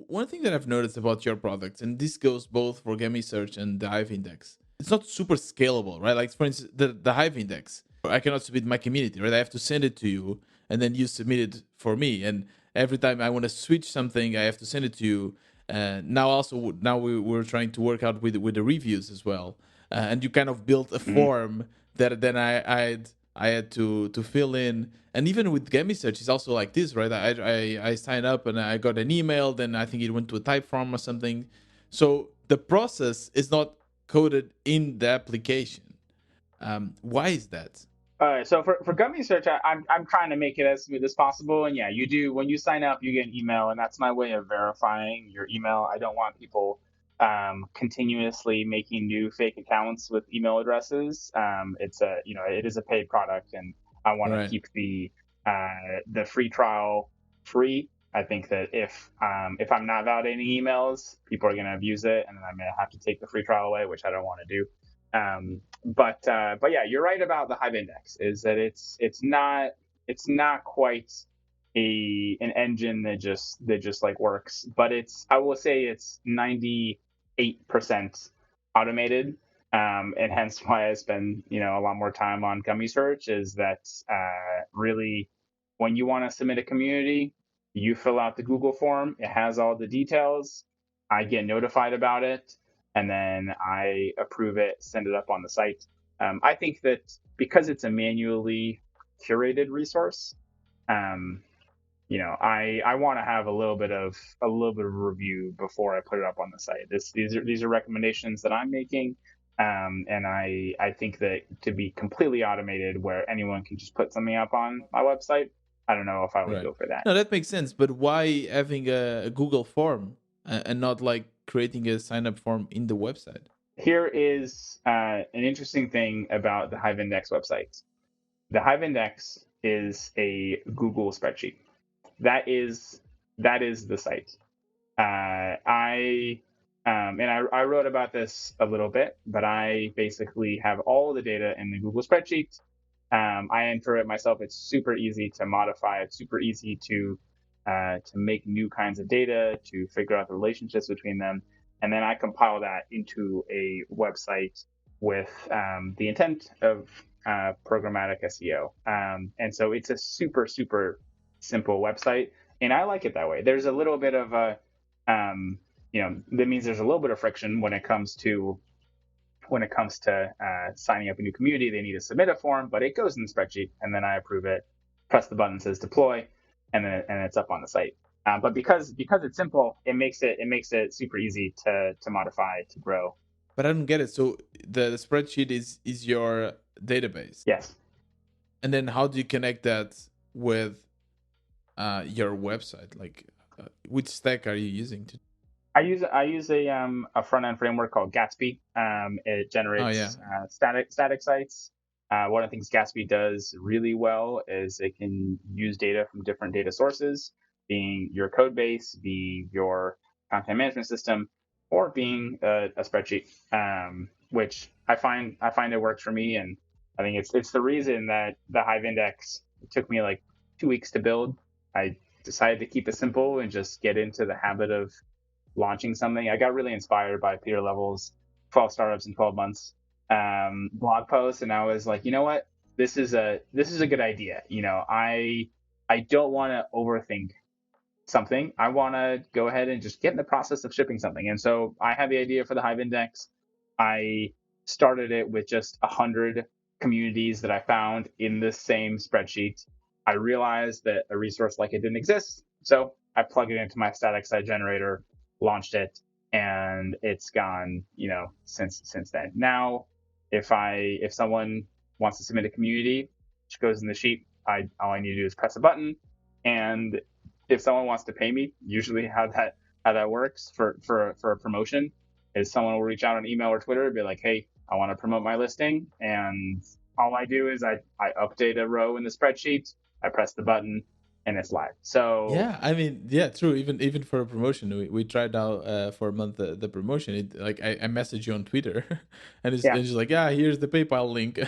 one thing that I've noticed about your products, and this goes both for Gummy Search and the Hive Index, it's not super scalable, right? Like for instance, the Hive Index, I cannot submit my community, right? I have to send it to you, and then you submit it for me. And every time I want to switch something, I have to send it to you. Now we're trying to work out with the reviews as well, and you kind of built a Mhm. form that then I had to fill in. And even with Gummy Search, it's also like this, right? I signed up and I got an email, then I think it went to a type form or something. So the process is not coded in the application. Why is that? So for Gummy Search, I'm trying to make it as smooth as possible. And yeah, you do when you sign up, you get an email, and that's my way of verifying your email. I don't want people continuously making new fake accounts with email addresses. It's a it is a paid product, and I want to Right. keep the free trial free. I think that if I'm not validating emails, people are going to abuse it, and then I'm going to have to take the free trial away, which I don't want to do. But yeah, you're right about the Hive Index. Is that it's not quite an engine that just like works, but I will say it's 98% automated, and hence why I spend a lot more time on Gummy Search. Is that really when you want to submit a community, you fill out the Google form. It has all the details. I get notified about it, and then I approve it, send it up on the site. I think that because it's a manually curated resource, um, I want to have a little bit of review before I put it up on the site. These are recommendations that I'm making, and I think that to be completely automated, where anyone can just put something up on my website, I don't know if I would Right. go for that. No, that makes sense. But why having a Google form and not like creating a sign up form in the website? Here is an interesting thing about the Hive Index website. The Hive Index is a Google spreadsheet. That is the site. I wrote about this a little bit, but I basically have all the data in the Google spreadsheet. I enter it myself. It's super easy to modify. It's super easy to make new kinds of data, to figure out the relationships between them, and then I compile that into a website with the intent of programmatic SEO. And so it's a super super simple website, and I like it that way. There's a little bit of a that means there's a little bit of friction when it comes to signing up a new community. They need to submit a form, but it goes in the spreadsheet, and then I approve it, press the button that says deploy, and it's up on the site. But because it's simple, it makes it super easy to modify, to grow. But I don't get it. So the spreadsheet is your database, Yes. and then how do you connect that with your website? Like, which stack are you using to? I use a front end framework called Gatsby. It Oh yeah, generates static sites. One of the things Gatsby does really well is it can use data from different data sources, being your code base, being your content management system, or being a spreadsheet. Which I find it works for me, and I think it's the reason that the Hive Index took me like 2 weeks to build. I decided to keep it simple and just get into the habit of launching something. I got really inspired by Peter Level's 12 startups in 12 months blog post, and I was like, you know what, this is a good idea. I don't want to overthink something. I want to go ahead and just get in the process of shipping something. And so I had the idea for the Hive Index. I started it with just 100 communities that I found in the same spreadsheet. I realized that a resource like it didn't exist, so I plugged it into my static site generator, launched it, and it's gone, since then. Now, if someone wants to submit a community, which goes in the sheet, all I need to do is press a button, and if someone wants to pay me, usually how that works for a promotion is someone will reach out on email or Twitter and be like, hey, I want to promote my listing, and all I do is I update a row in the spreadsheet, I press the button, and it's live. So yeah. I mean, yeah, true. Even for a promotion, we tried out for a month the promotion. It like I message you on Twitter, and yeah, it's just like, yeah, here's the PayPal link.